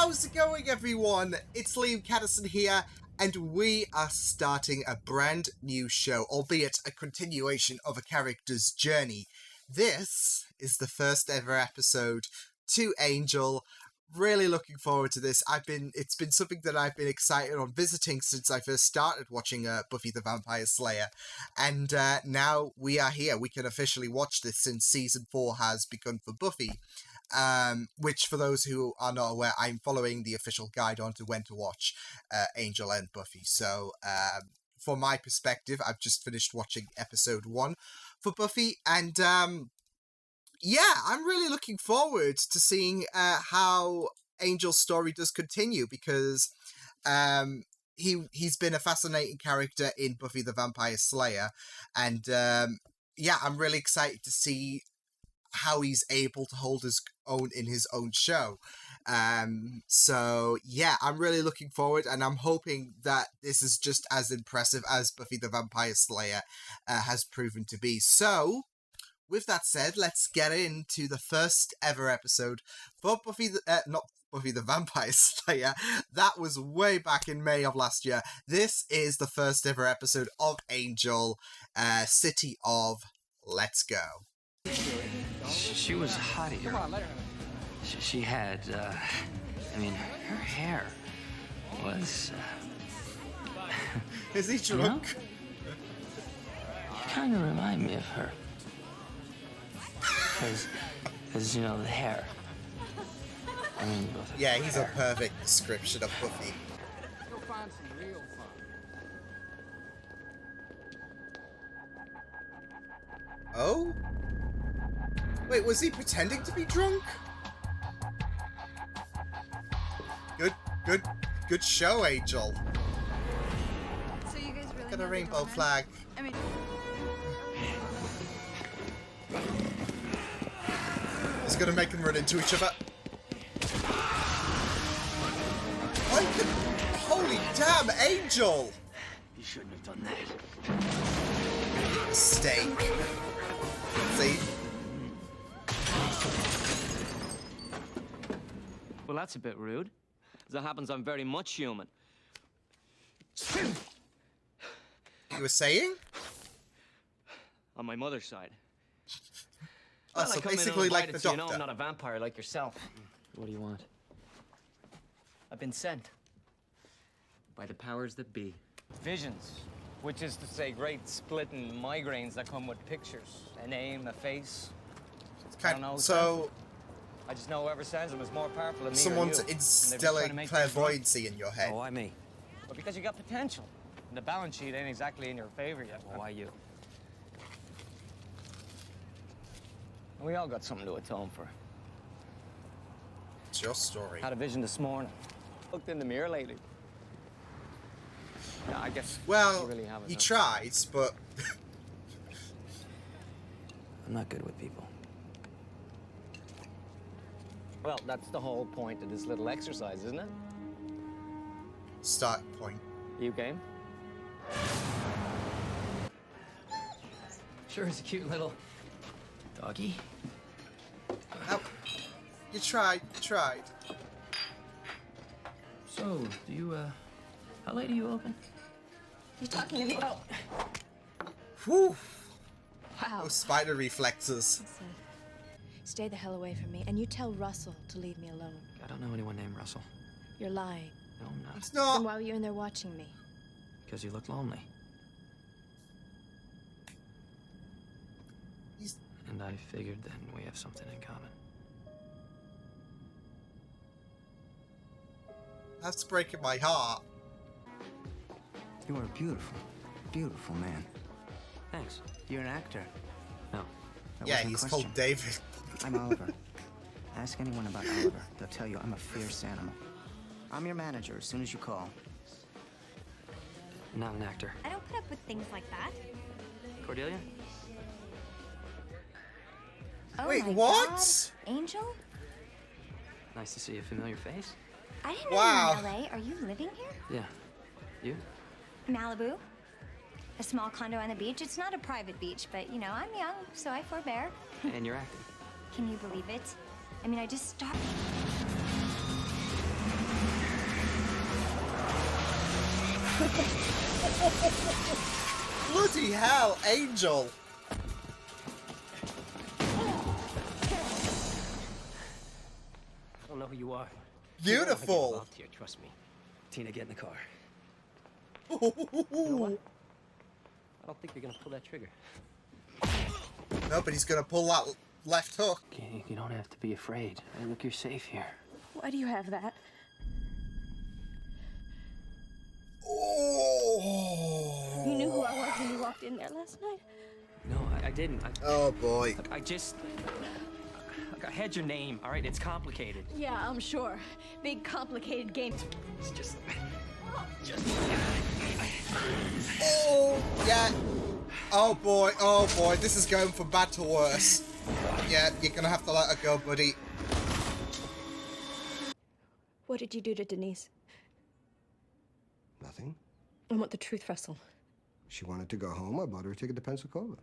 How's it going, everyone? It's Liam Catterson here, and we are starting a brand new show, albeit a continuation of a character's journey. This is the first ever episode to Angel. Really looking forward to this. It's been something that I've been excited on visiting since I first started watching Buffy the Vampire Slayer, and now we are here. We can officially watch this since season 4 has begun for Buffy. Which, for those who are not aware, I'm following the official guide on to when to watch Angel and Buffy. So, from my perspective, I've just finished watching episode 1 for Buffy, and yeah, I'm really looking forward to seeing how Angel's story does continue, because he's been a fascinating character in Buffy the Vampire Slayer, and yeah, I'm really excited to see how he's able to hold his own in his own show. So yeah, I'm really looking forward, and I'm hoping that this is just as impressive as Buffy the Vampire Slayer has proven to be. So, with that said, let's get into the first ever episode for not Buffy the Vampire Slayer. That was way back in May of last year. This is the first ever episode of Angel, City of Let's Go. She was hot here. She had, I mean, her hair was... Is he drunk? You know? You kind of remind me of her. Because, you know, the hair. I mean, both yeah, he's a perfect description of Buffy. You'll find some real fun. Oh? Wait, was he pretending to be drunk? Good show, Angel. So you guys really Look at a know rainbow the flag. I mean, It's gonna make them run into each other. Holy damn, Angel! You shouldn't have done that. Mistake. See? Well, that's a bit rude. As it happens, I'm very much human. You were saying? On my mother's side. Oh, Well, so I come in basically like the uninvited, so you know Doctor. I'm not a vampire like yourself. What do you want? I've been sent by the powers that be. Visions, which is to say great splitting migraines that come with pictures. A name, a face. I don't know who So, I just know whoever sends them is more powerful than me someone's or you. And they're just trying instilling to make things right. clairvoyancy in your head. Oh, why me? But because you got potential. And the balance sheet ain't exactly in your favor yet. Well, why you? And we all got something to atone for. It's your story. Had a vision this morning. Looked in the mirror lately. Yeah, I guess Well, you really haven't. he no. tried, but I'm not good with people. Well, that's the whole point of this little exercise, isn't it? start point. You game? Sure is a cute little Doggy? Now, you tried. So, do you, how late are you open? you talking to me? Oh, Whew. wow. Those spider reflexes. Listen, stay the hell away from me, and you tell Russell to leave me alone. I don't know anyone named Russell. You're lying. No, I'm not. It's Then not. why were you in there watching me? Because you look lonely. He's- And I figured then we have something in common. That's breaking my heart. You are a beautiful, beautiful man. Thanks. You're an actor. No. That Yeah, wasn't a he's question. called David. I'm Oliver. Ask anyone about Oliver. They'll tell you I'm a fierce animal. I'm your manager as soon as you call. Not an actor. I don't put up with things like that. Cordelia? Oh Wait, my what? God. Angel? Nice to see a familiar face. I didn't Wow. know you were in LA. Are you living here? Yeah. You? Malibu? A small condo on the beach. It's not a private beach, but you know, I'm young, so I forbear. And you're acting. Can you believe it? I mean, I just started. Bloody hell, Angel! I don't know who you are. Beautiful! Here, trust me. Tina, get in the car. Ooh. I don't think you're gonna pull that trigger. No, but he's gonna pull that left hook. Okay, you don't have to be afraid. Hey, look, you're safe here. Why do you have that? Oh. You knew who I was when you walked in there last night? No, I didn't. Oh boy. Look, I had your name, all right? It's complicated. Yeah, I'm sure. Big, complicated game. It's just... Oh, yeah. Oh boy, this is going from bad to worse. Yeah, you're gonna have to let her go, buddy. What did you do to Denise? Nothing. I want the truth, Russell. She wanted to go home. I bought her a ticket to Pensacola.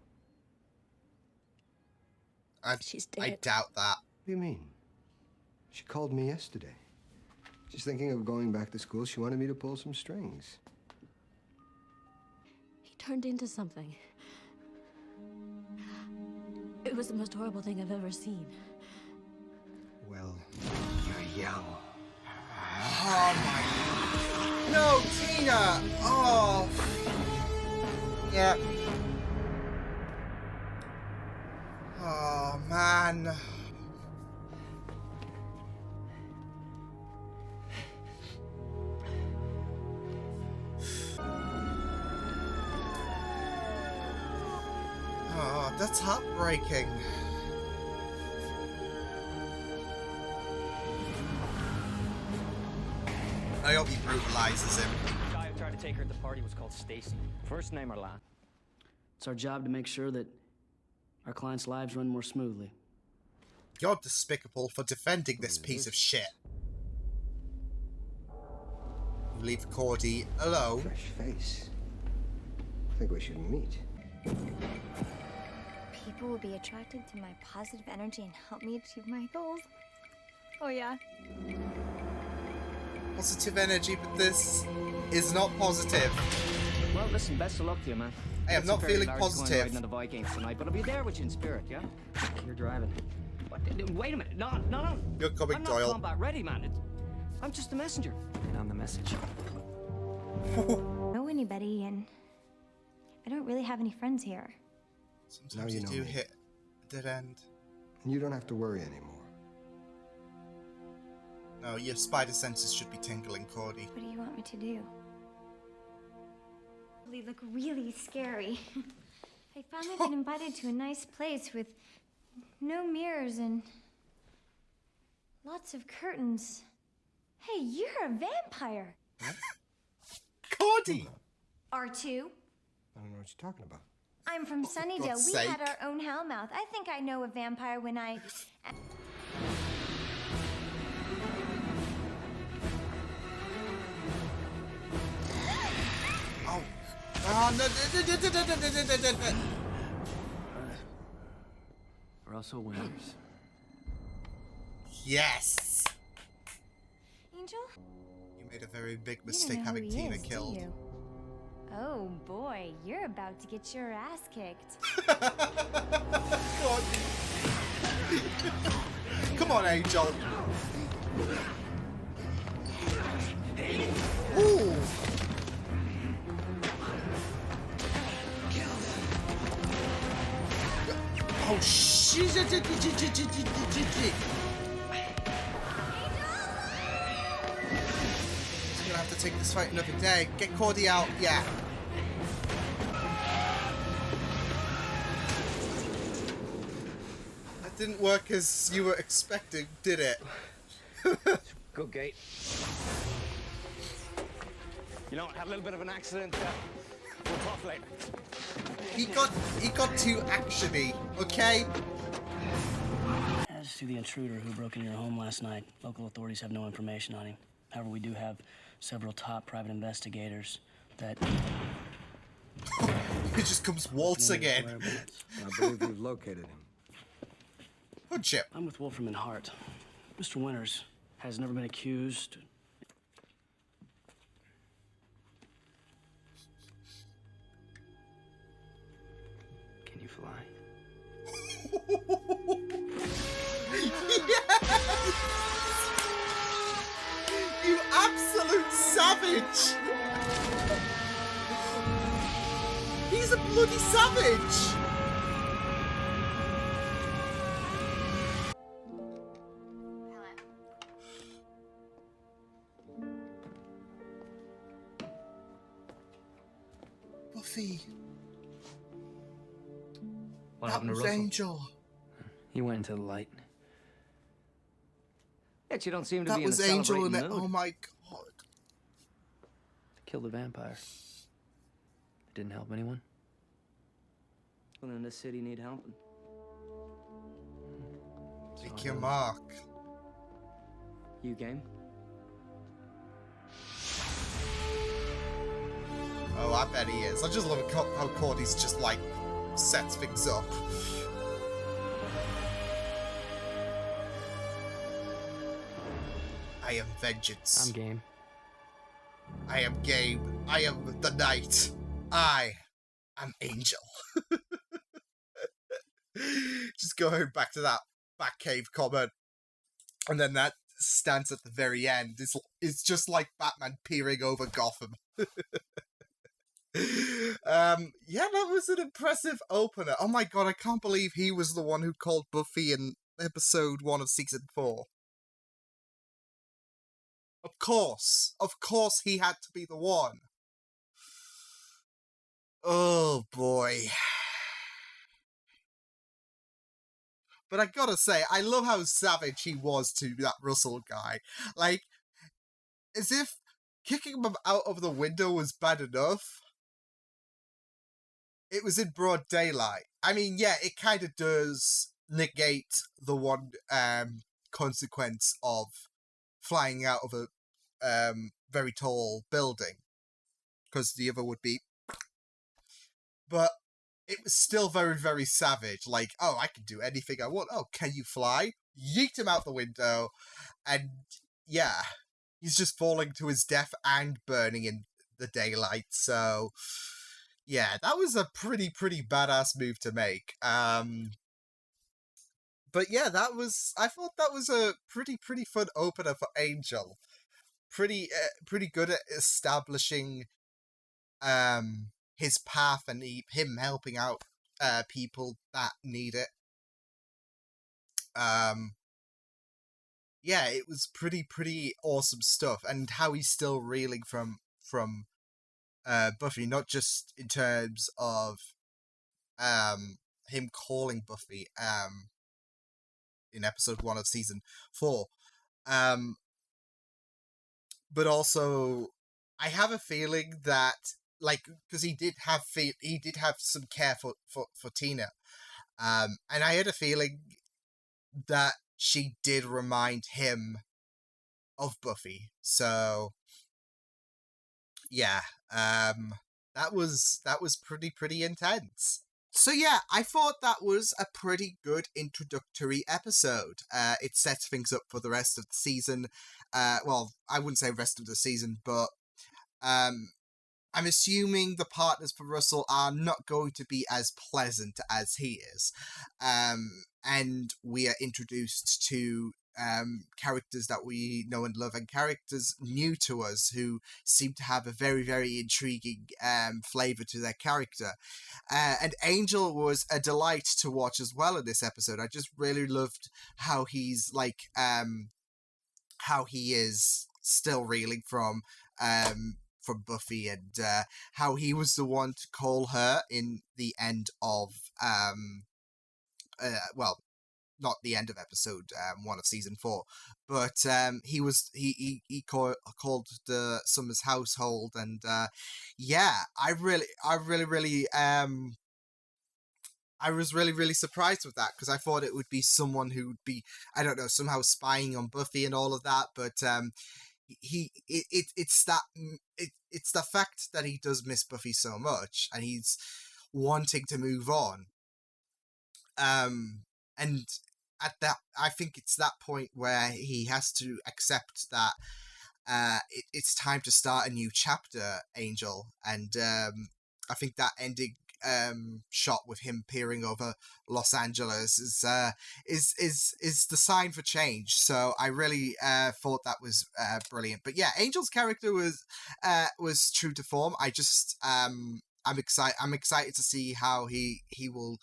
She's dead. I doubt that. What do you mean? She called me yesterday. She's thinking of going back to school. She wanted me to pull some strings. He turned into something. It was the most horrible thing I've ever seen. Well, you're young. Oh my... No, Tina! Oh... Yeah. Oh, man. Oh, that's heartbreaking. I hope he brutalizes him. The guy who tried to take her at the party was called Stacy. First name or last? It's our job to make sure that our clients' lives run more smoothly. You're despicable for defending this piece of shit. You leave Cordy alone. Fresh face. I think we should meet. People will be attracted to my positive energy and help me achieve my goals. Oh, yeah. Positive energy, but this is not positive. Well, listen, best of luck to you, man. I am not feeling positive. Going the Vikings tonight, but I'll be there with you in spirit, yeah? You're driving. What? Wait a minute. No. You're coming, I'm Doyle. not combat ready, man. I'm just the messenger. And I'm the message. I don't know anybody, and I don't really have any friends here. Sometimes Now you you know do me. hit a dead end. You don't have to worry anymore. No, your spider senses should be tingling, Cordy. What do you want me to do? They look really scary. I finally been invited to a nice place with no mirrors and lots of curtains. Hey, you're a vampire. Cordy! R2? I don't know what you're talking about. I'm from Sunnydale. God's We sake. had our own hellmouth. I think I know a vampire when I... Oh. Oh, no. Russell Winters. Yes! Angel? You made a very big You mistake don't know who having he Tina is, do killed. you? Oh boy, you're about to get your ass kicked. Cordy. Come on, Angel. Ooh. Oh, shit. I'm gonna have to take this fight another day. Get Cordy out, yeah. That didn't work as you were expecting, did it? Good gate. You know, had a little bit of an accident. We'll talk later. He got too actiony, okay? As to the intruder who broke into your home last night, local authorities have no information on him. However, we do have several top private investigators that... He just comes waltzing in. I believe we've located him. Good chip. I'm with Wolfram and Hart. Mr. Winters has never been accused. fly. Yes! You absolute savage! He's a bloody savage! Buffy. What That happened to was Russell? Angel. He went into the light. Yet you don't seem to That be in a was Angel in celebrating it. mood. Oh my god. Killed a vampire. It didn't help anyone. Well, then this city need helping. Take your mark. You game? Oh, I bet he is. I just love how Cordy's just like sets things up. I am vengeance. I'm game. I am Gabe. I am the knight. I am Angel. Just going back to that Batcave comment. And then that stance at the very end is just like Batman peering over Gotham. Yeah, that was an impressive opener. Oh my god, I can't believe he was the one who called Buffy in episode 1 of season 4. Of course he had to be the one. Oh boy. But I gotta say, I love how savage he was to that Russell guy. Like, as if kicking him out of the window was bad enough. It was in broad daylight. I mean, yeah, it kind of does negate the one consequence of flying out of a very tall building, because the other would be. But it was still very, very savage. Like, oh, I can do anything I want. Oh, can you fly? Yeet him out the window, and yeah, he's just falling to his death and burning in the daylight. So, yeah, that was a pretty badass move to make. But yeah, I thought that was a pretty fun opener for Angel. Pretty good at establishing his path and him helping out people that need it. Yeah, it was pretty awesome stuff, and how he's still reeling from Buffy, not just in terms of him calling Buffy in episode 1 of season 4, but also I have a feeling that, like, because he did have some care for Tina, and I had a feeling that she did remind him of Buffy. So yeah, that was pretty intense. So yeah, I thought that was a pretty good introductory episode. It sets things up for the rest of the season. Well, I wouldn't say rest of the season, but I'm assuming the partners for Russell are not going to be as pleasant as he is. And we are introduced to characters that we know and love, and characters new to us who seem to have a very intriguing flavour to their character. And Angel was a delight to watch as well in this episode. I just really loved how he's like, how he is still reeling from Buffy, and how he was the one to call her in the end of well, not the end of episode 1 of season 4, but he called the Summers household, and yeah, I was really surprised with that, because I thought it would be someone who would be, I don't know, somehow spying on Buffy and all of that, but it's the fact that he does miss Buffy so much, and he's wanting to move on. And at that, I think it's that point where he has to accept that it's time to start a new chapter, Angel. And I think that ending shot with him peering over Los Angeles is the sign for change. So I really thought that was brilliant. But yeah, Angel's character was true to form. I just I'm excited to see how he will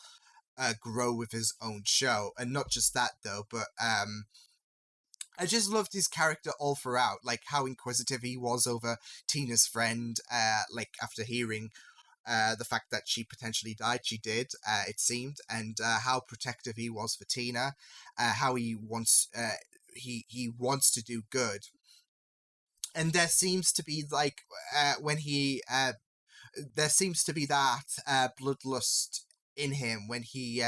grow with his own show, and not just that though, but I just loved his character all throughout, like how inquisitive he was over Tina's friend, like after hearing the fact that she potentially died, she did, it seemed, and how protective he was for Tina, how he wants to do good. And there seems to be like when he there seems to be that bloodlust in him when he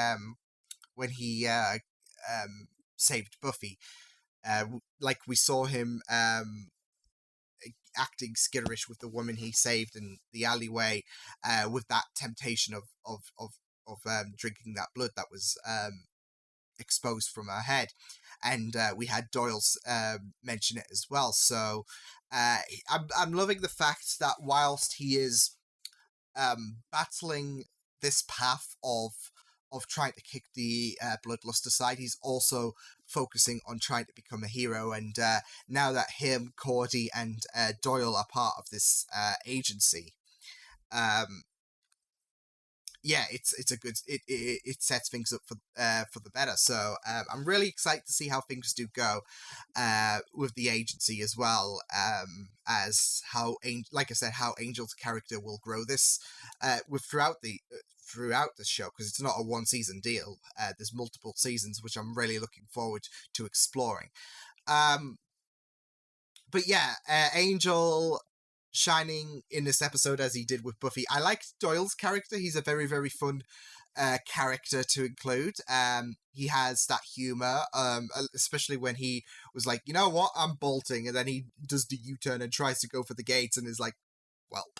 saved Buffy. Like we saw him acting skitterish with the woman he saved in the alleyway, with that temptation of drinking that blood that was exposed from her head, and we had Doyle's mention it as well. So I'm loving the fact that whilst he is battling this path of trying to kick the bloodlust aside, he's also focusing on trying to become a hero. And now that him, Cordy, and Doyle are part of this agency, yeah, it's a good it sets things up for the better. So I'm really excited to see how things do go with the agency as well, as how like I said, how Angel's character will grow this throughout the show, because it's not a one season deal. There's multiple seasons, which I'm really looking forward to exploring. But yeah, Angel shining in this episode as he did with Buffy. I liked Doyle's character. He's a very, very fun character to include. He has that humor, especially when he was like, you know what, I'm bolting, and then he does the U-turn and tries to go for the gates and is like, welp.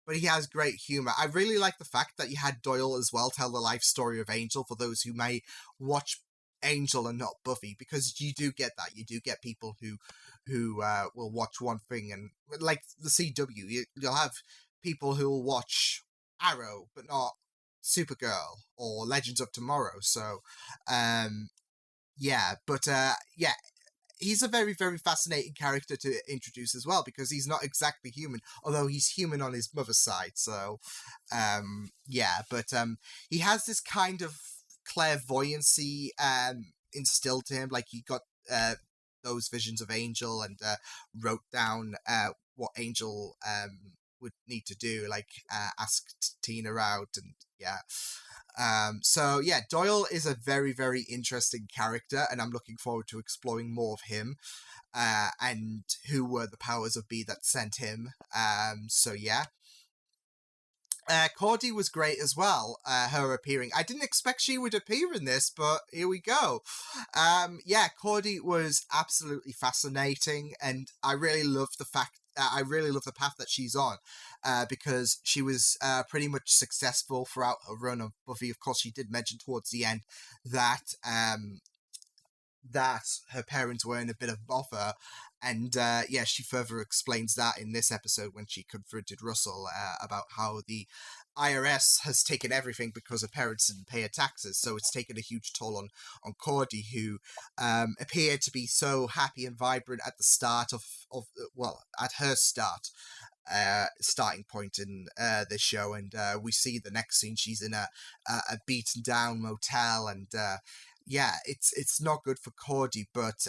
But he has great humor. I really like the fact that you had Doyle as well tell the life story of Angel for those who may watch Angel and not Buffy, because you do get that. You do get people who will watch one thing, and like the CW, you'll have people who will watch Arrow but not Supergirl or Legends of Tomorrow. So yeah, but yeah, he's a very, very fascinating character to introduce as well, because he's not exactly human, although he's human on his mother's side. So yeah, but he has this kind of clairvoyancy instilled to him. Like he got those visions of Angel and wrote down what Angel would need to do, like ask Tina out, and yeah. So yeah, Doyle is a very, very interesting character, and I'm looking forward to exploring more of him, and who were the powers of be that sent him. So yeah. Cordy was great as well, her appearing. I didn't expect she would appear in this, but here we go. Yeah, Cordy was absolutely fascinating, and I really love the fact I really love the path that she's on, because she was pretty much successful throughout her run of Buffy. Of course, she did mention towards the end that that her parents were in a bit of bother, and yeah, she further explains that in this episode when she confronted Russell about how the IRS has taken everything because her parents didn't pay her taxes. So it's taken a huge toll on Cordy, who appeared to be so happy and vibrant at the start of well, at her starting point in this show, and we see the next scene she's in a beaten down motel, and yeah, it's not good for Cordy, but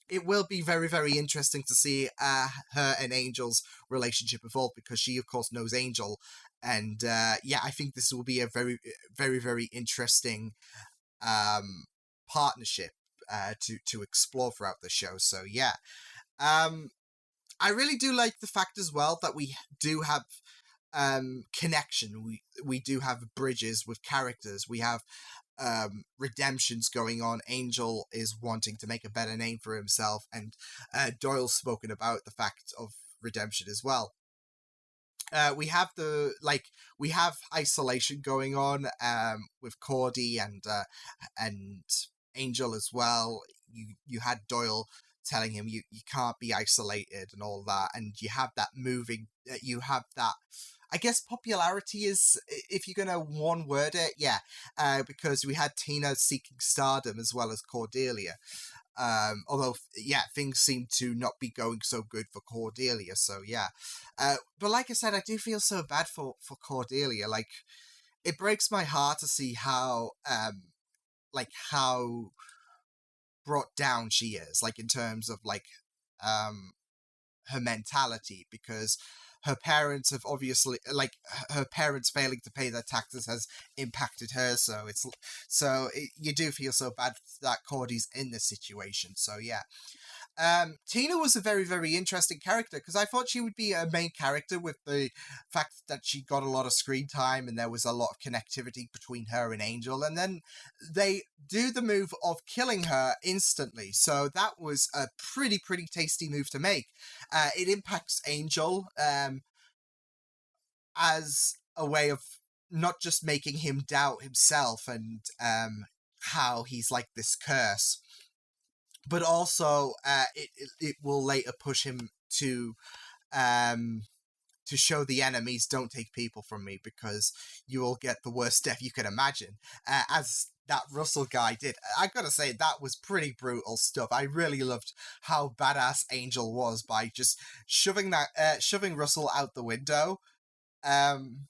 it will be very, very interesting to see her and Angel's relationship evolve, because she, of course, knows Angel, and yeah, I think this will be a very, very, very interesting partnership to explore throughout the show. So yeah, I really do like the fact as well that we do have connection. We do have bridges with characters. We have redemptions going on. Angel is wanting to make a better name for himself, and Doyle's spoken about the fact of redemption as well. We have isolation going on with Cordy and Angel as well. You had Doyle telling him you can't be isolated and all that, and you have that I guess popularity is, if you're gonna one word it, yeah, because we had Tina seeking stardom as well as Cordelia. Although, yeah, things seem to not be going so good for Cordelia, so yeah. But like I said, I do feel so bad for Cordelia. Like, it breaks my heart to see how brought down she is, like, in terms of, like, her mentality, because her parents have obviously, like, her parents failing to pay their taxes has impacted her, so you do feel so bad that Cordy's in this situation, so yeah. Tina was a very, very interesting character, because I thought she would be a main character with the fact that she got a lot of screen time and there was a lot of connectivity between her and Angel, and then they do the move of killing her instantly, so that was a pretty, pretty tasty move to make. It impacts Angel as a way of not just making him doubt himself and how he's like this curse, but also it will later push him to show the enemies, don't take people from me, because you will get the worst death you can imagine, as that Russell guy did. I gotta say, that was pretty brutal stuff. I really loved how badass Angel was by just shoving Russell out the window, and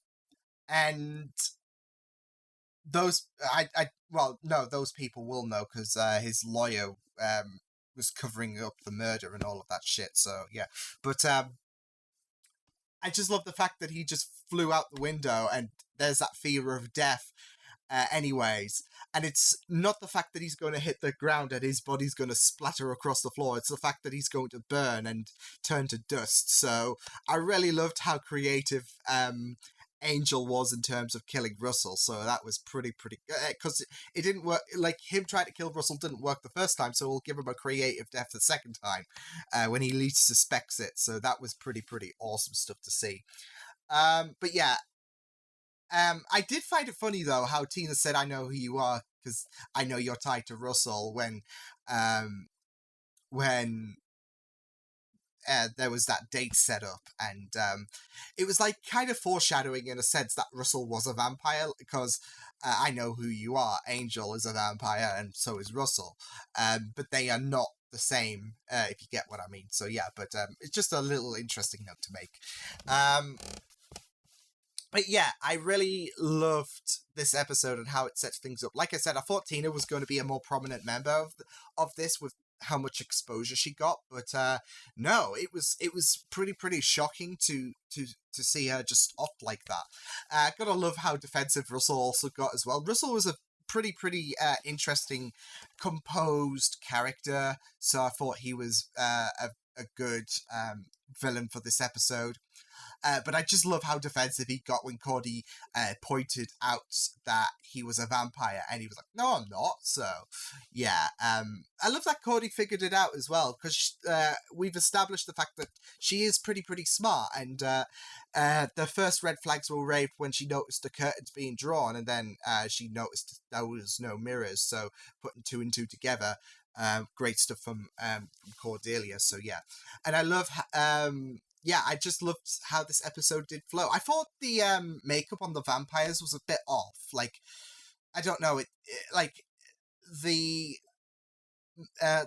those those people will know, because his lawyer was covering up the murder and all of that shit, so yeah. But I just love the fact that he just flew out the window, and there's that fear of death anyways, and it's not the fact that he's going to hit the ground and his body's going to splatter across the floor, it's the fact that he's going to burn and turn to dust. So I really loved how creative Angel was in terms of killing Russell, so that was pretty good, because it didn't work. Like, him trying to kill Russell didn't work the first time, so we'll give him a creative death the second time when he least suspects it, so that was pretty awesome stuff to see. But yeah, I did find it funny though how Tina said, "I know who you are because I know you're tied to Russell," when there was that date set up, and it was like kind of foreshadowing in a sense that Russell was a vampire, because I know who you are, Angel is a vampire and so is Russell, but they are not the same, if you get what I mean. So yeah, but it's just a little interesting note to make. But yeah, I really loved this episode and how it sets things up. Like I said, I thought Tina was going to be a more prominent member of this with how much exposure she got, but no, it was pretty shocking to see her just off like that. Gotta love how defensive Russell also got as well. Russell was a pretty interesting, composed character, so I thought he was a good villain for this episode. But I just love how defensive he got when Cordy pointed out that he was a vampire, and he was like, "No, I'm not." So, yeah, I love that Cordy figured it out as well, because we've established the fact that she is pretty smart, and the first red flags were raised when she noticed the curtains being drawn, and then she noticed there was no mirrors, so putting two and two together, great stuff from Cordelia, so yeah. And I love... yeah, I just loved how this episode did flow. I thought the makeup on the vampires was a bit off. Like, I don't know, like the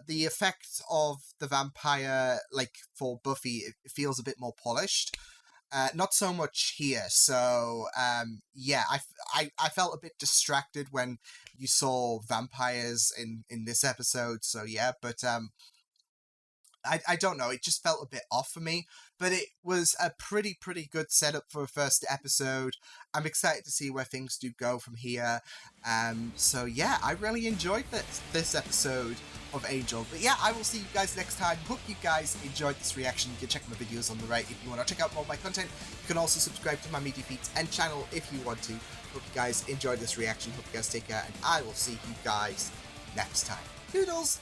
effect of the vampire, like for Buffy, it feels a bit more polished. Not so much here. So yeah, I felt a bit distracted when you saw vampires in this episode. So yeah, but I don't know, it just felt a bit off for me, but it was a pretty good setup for a first episode. I'm excited to see where things do go from here. So yeah, I really enjoyed this episode of Angel. But yeah, I will see you guys next time. Hope you guys enjoyed this reaction. You can check my videos on the right if you want to check out more of my content. You can also subscribe to my media feeds and channel if you want to. Hope you guys enjoyed this reaction. Hope you guys take care, and I will see you guys next time. Toodles!